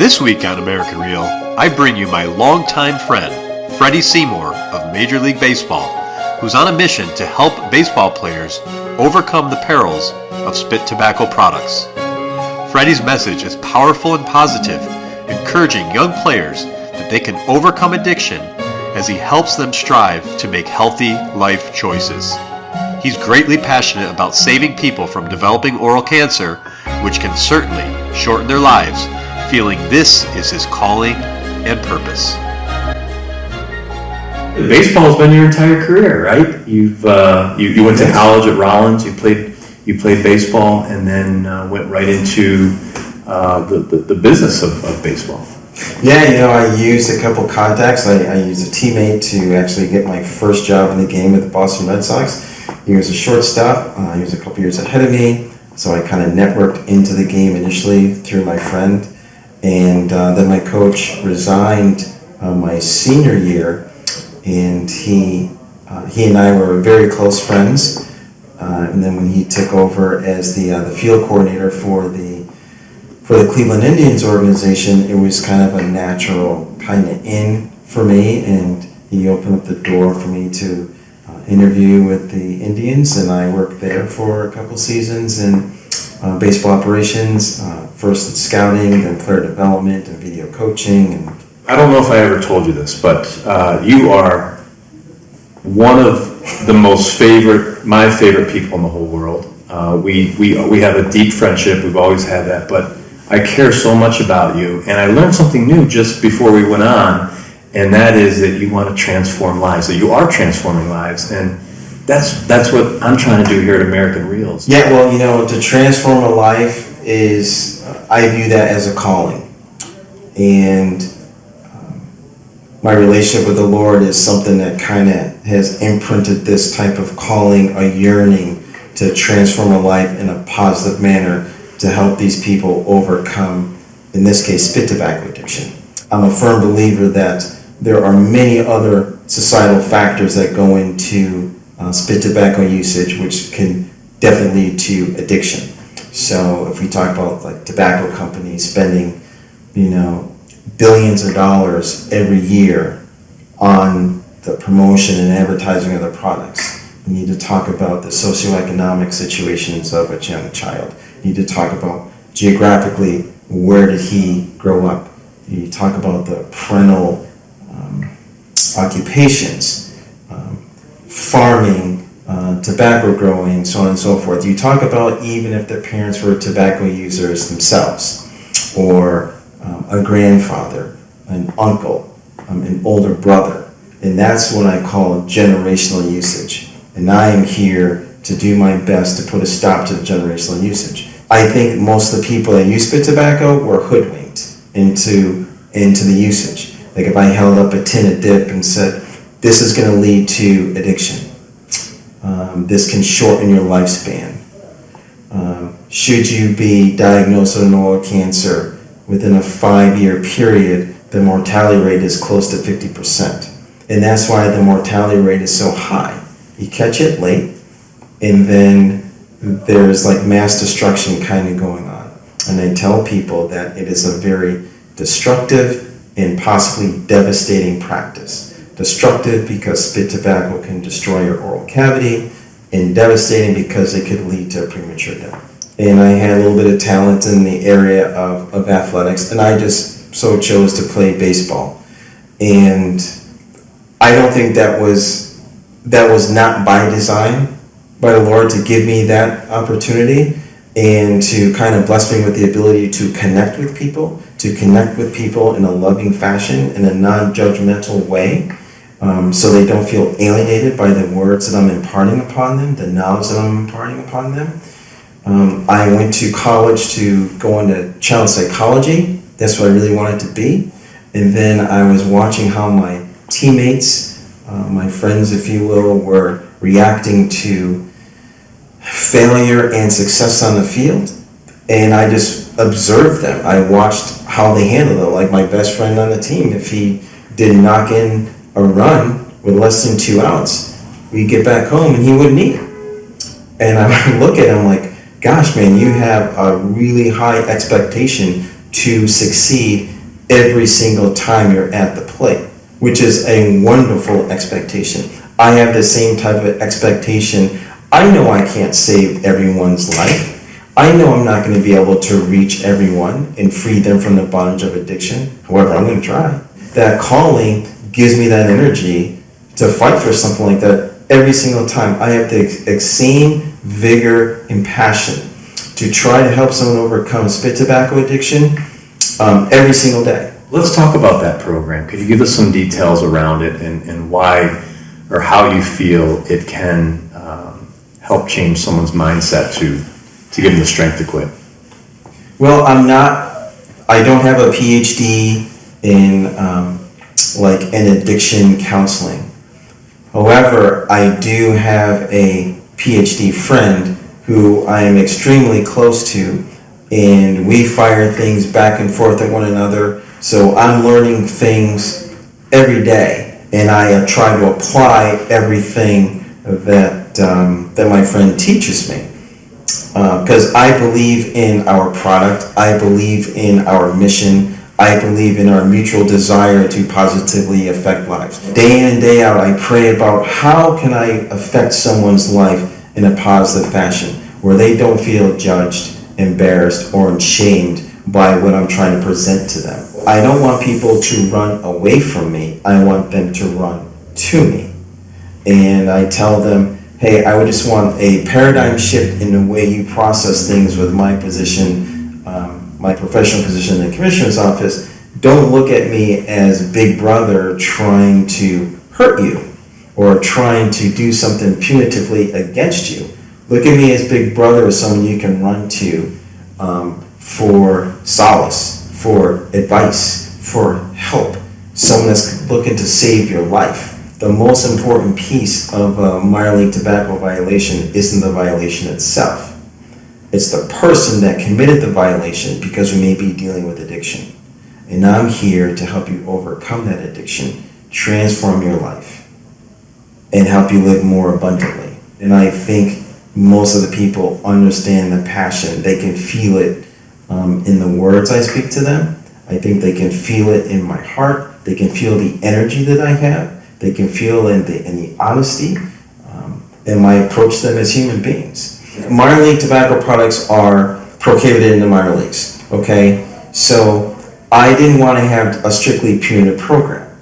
This week on American Real, I bring you my longtime friend, Freddie Seymour of Major League Baseball, who's on a mission to help baseball players overcome the perils of spit tobacco products. Freddie's message is powerful and positive, encouraging young players that they can overcome addiction as he helps them strive to make healthy life choices. He's greatly passionate about saving people from developing oral cancer, which can certainly shorten their lives, feeling this is his calling and purpose. Baseball's been your entire career, right? You went to college at Rollins. You played baseball, and then went right into the business of baseball. Yeah, I used a couple contacts. I used a teammate to actually get my first job in the game with the Boston Red Sox. He was a shortstop. He was a couple years ahead of me, so I kind of networked into the game initially through my friend. And then my coach resigned my senior year, and he and I were very close friends. And then when he took over as the field coordinator for the Cleveland Indians organization, it was kind of a natural kind of in for me, and he opened up the door for me to interview with the Indians, and I worked there for a couple seasons in baseball operations, first in scouting, then player development and video coaching. And I don't know if I ever told you this, but you are one of my favorite people in the whole world. We have a deep friendship. We've always had that, but I care so much about you, and I learned something new just before we went on, and that is that you want to transform lives, that you are transforming lives, and that's what I'm trying to do here at American Reels. Yeah, well, to transform a life is, I view that as a calling, and my relationship with the Lord is something that kind of has imprinted this type of calling, a yearning to transform a life in a positive manner to help these people overcome, in this case, spit tobacco addiction. I'm a firm believer that there are many other societal factors that go into spit tobacco usage, which can definitely lead to addiction. So if we talk about like tobacco companies spending, billions of dollars every year on the promotion and advertising of their products, we need to talk about the socioeconomic situations of a young child. You need to talk about geographically, where did he grow up? You talk about the parental occupations, farming, tobacco growing, so on and so forth. You talk about even if their parents were tobacco users themselves, or a grandfather, an uncle, an older brother. And that's what I call generational usage. And I am here to do my best to put a stop to the generational usage. I think most of the people that use spit tobacco were hoodwinked into the usage. Like if I held up a tin of dip and said, this is going to lead to addiction. This can shorten your lifespan. Should you be diagnosed with an oral cancer within a 5-year period, the mortality rate is close to 50%. And that's why the mortality rate is so high. You catch it late, and then there's like mass destruction kind of going on. And I tell people that it is a very destructive and possibly devastating practice. Destructive because spit tobacco can destroy your oral cavity, and devastating because it could lead to premature death. And I had a little bit of talent in the area of athletics, and I just so chose to play baseball. And I don't think that was not by design by the Lord to give me that opportunity and to kind of bless me with the ability to connect with people in a loving fashion, in a non-judgmental way, so they don't feel alienated by the words that I'm imparting upon them, the knowledge that I'm imparting upon them. I went to college to go into child psychology. That's what I really wanted to be. And then I was watching how my teammates, my friends, if you will, were reacting to failure and success on the field. And I just observed them. I watched how they handled it. Like my best friend on the team, if he didn't knock in a run with less than 2 outs, we'd get back home and he wouldn't eat. And I would look at him like, gosh, man, you have a really high expectation to succeed every single time you're at the plate, which is a wonderful expectation. I have the same type of expectation. I know I can't save everyone's life. I know I'm not going to be able to reach everyone and free them from the bondage of addiction. However, I'm going to try. That calling gives me that energy to fight for something like that every single time. I have the same vigor and passion to try to help someone overcome spit tobacco addiction every single day. Let's talk about that program. Could you give us some details around it and why or how you feel it can help change someone's mindset to give them the strength to quit? Well, I don't have a PhD in like an addiction counseling. However, I do have a PhD friend who I am extremely close to, and we fire things back and forth at one another. So I'm learning things every day, and I try to apply everything that my friend teaches me. Because I believe in our product, I believe in our mission, I believe in our mutual desire to positively affect lives. Day in and day out, I pray about how can I affect someone's life in a positive fashion where they don't feel judged, embarrassed, or ashamed by what I'm trying to present to them. I don't want people to run away from me. I want them to run to me. And I tell them, hey, I would just want a paradigm shift in the way you process things with my position, my professional position in the commissioner's office. Don't look at me as big brother trying to hurt you or trying to do something punitively against you. Look at me as big brother as someone you can run to for solace, for advice, for help, someone that's looking to save your life. The most important piece of a minor league tobacco violation isn't the violation itself. It's the person that committed the violation, because we may be dealing with addiction. And I'm here to help you overcome that addiction, transform your life, and help you live more abundantly. And I think most of the people understand the passion. They can feel it in the words I speak to them. I think they can feel it in my heart. They can feel the energy that I have. They can feel in the honesty in my approach to them as human beings. Minor league tobacco products are prohibited in the minor leagues, okay? So I didn't want to have a strictly punitive program.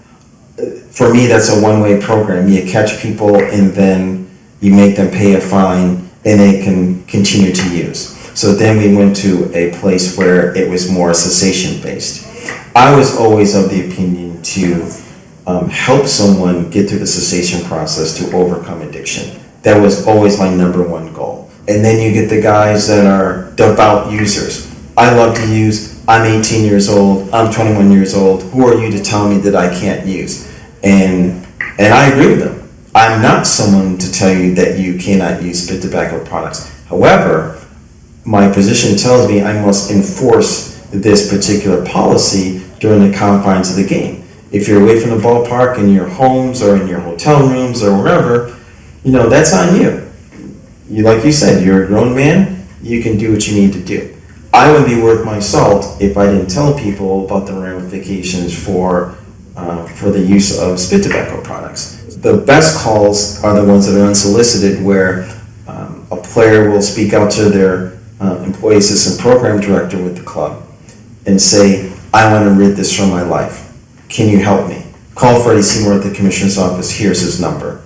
For me, that's a one-way program. You catch people and then you make them pay a fine and they can continue to use. So then we went to a place where it was more cessation-based. I was always of the opinion to help someone get through the cessation process to overcome addiction. That was always my number one goal. And then you get the guys that are devout users. I love to use. I'm 18 years old. I'm 21 years old. Who are you to tell me that I can't use? And I agree with them. I'm not someone to tell you that you cannot use spit tobacco products. However, my position tells me I must enforce this particular policy during the confines of the game. If you're away from the ballpark in your homes or in your hotel rooms or wherever, that's on you. Like you said, you're a grown man, you can do what you need to do. I would be worth my salt if I didn't tell people about the ramifications for the use of spit tobacco products. The best calls are the ones that are unsolicited, where a player will speak out to their employee assistant program director with the club and say, I want to rid this from my life. Can you help me? Call Freddie Seymour at the commissioner's office. Here's his number.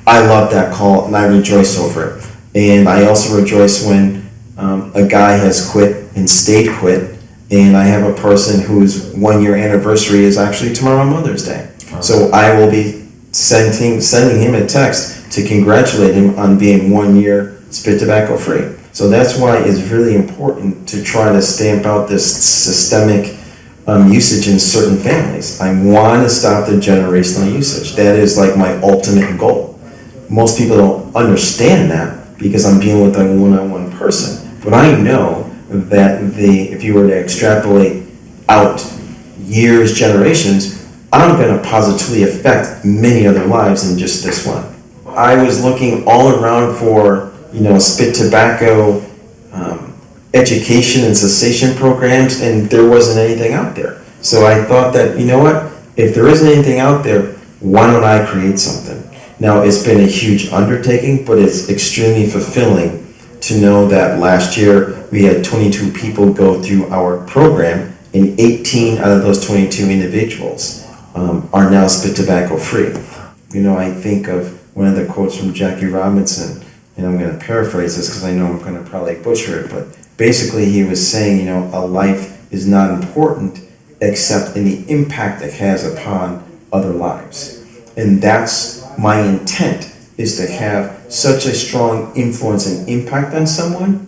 I love that call and I rejoice over it. And I also rejoice when a guy has quit and stayed quit, and I have a person whose 1 year anniversary is actually tomorrow, Mother's Day. So I will be sending him a text to congratulate him on being 1 year spit tobacco free. So that's why it's really important to try to stamp out this systemic usage in certain families. I want to stop the generational usage. That is like my ultimate goal. Most people don't understand that because I'm dealing with a one-on-one person. But I know that if you were to extrapolate out years, generations, I'm going to positively affect many other lives than just this one. I was looking all around for, spit tobacco education and cessation programs, and there wasn't anything out there. So I thought that, you know what, if there isn't anything out there, why don't I create something? Now, it's been a huge undertaking, but it's extremely fulfilling to know that last year we had 22 people go through our program, and 18 out of those 22 individuals are now spit tobacco free. You know, I think of one of the quotes from Jackie Robinson, and I'm going to paraphrase this because I know I'm going to probably butcher it, but basically he was saying, you know, a life is not important except in the impact it has upon other lives. And that's my intent, is to have such a strong influence and impact on someone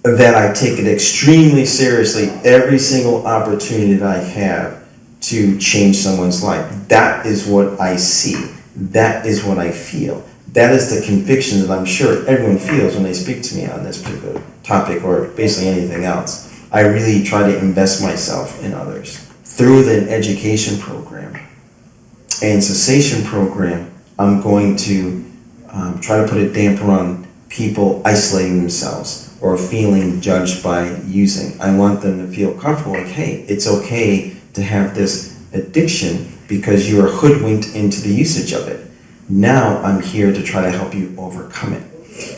that I take it extremely seriously every single opportunity that I have to change someone's life. That is what I see. That is what I feel. That is the conviction that I'm sure everyone feels when they speak to me on this particular topic, or basically anything else. I really try to invest myself in others. Through the education program and cessation program, I'm going to try to put a damper on people isolating themselves or feeling judged by using. I want them to feel comfortable, like, hey, it's okay to have this addiction because you are hoodwinked into the usage of it. Now I'm here to try to help you overcome it.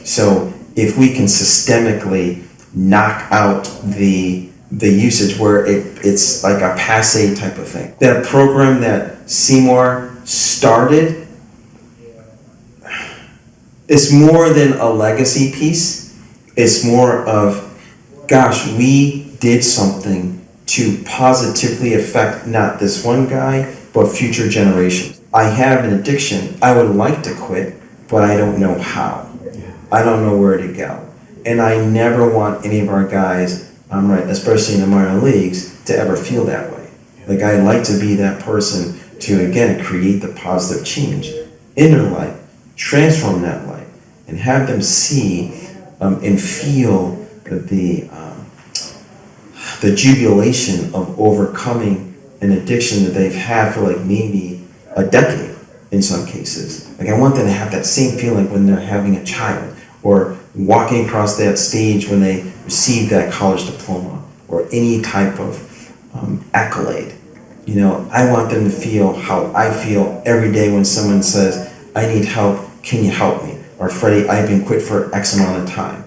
So if we can systemically knock out the usage where it's like a passe type of thing. That program that Seymour started is more than a legacy piece. It's more of, gosh, we did something to positively affect not this one guy, but future generations. I have an addiction. I would like to quit, but I don't know how. I don't know where to go. And I never want any of our guys, especially in the minor leagues, to ever feel that way. Like, I'd like to be that person to, again, create the positive change in their life, transform that life, and have them see and feel the jubilation of overcoming an addiction that they've had for like maybe a decade in some cases. Like, I want them to have that same feeling when they're having a child, or walking across that stage when they receive that college diploma, or any type of accolade. You know, I want them to feel how I feel every day when someone says, I need help, can you help me? Or, Freddie, I've been quit for X amount of time.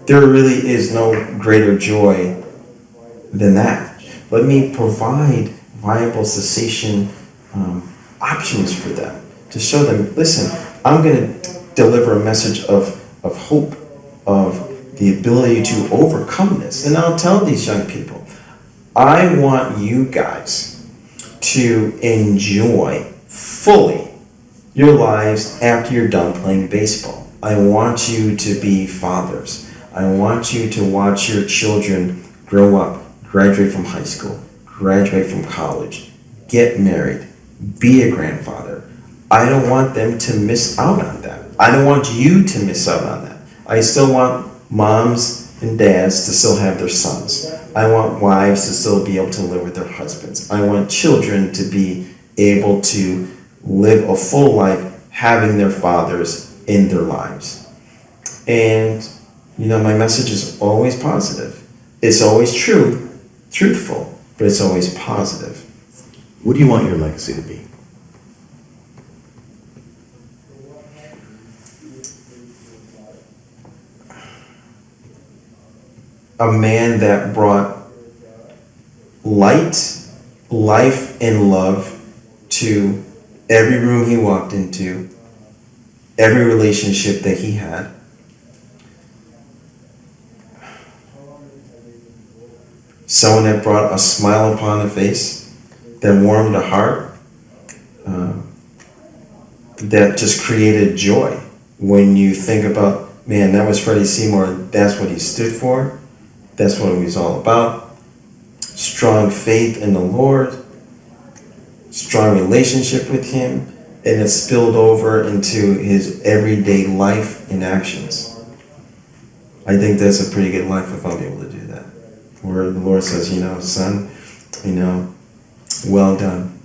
There really is no greater joy than that. Let me provide viable cessation options for them, to show them, listen, I'm going to deliver a message of hope, of the ability to overcome this. And I'll tell these young people, I want you guys to enjoy fully your lives after you're done playing baseball. I want you to be fathers. I want you to watch your children grow up, graduate from high school, graduate from college, get married, be a grandfather. I don't want them to miss out on that. I don't want you to miss out on that. I still want moms and dads to still have their sons. I want wives to still be able to live with their husbands. I want children to be able to live a full life having their fathers in their lives. And, you know, my message is always positive. It's always true, truthful, but it's always positive. What do you want your legacy to be? A man that brought light, life, and love to every room he walked into, every relationship that he had. Someone that brought a smile upon the face, that warmed the heart, that just created joy. When you think about, man, that was Freddie Seymour, that's what he stood for, that's what he was all about. Strong faith in the Lord, strong relationship with Him, and it spilled over into his everyday life and actions. I think that's a pretty good life if I'm able to do that. Where the Lord says, you know, son, you know, well done.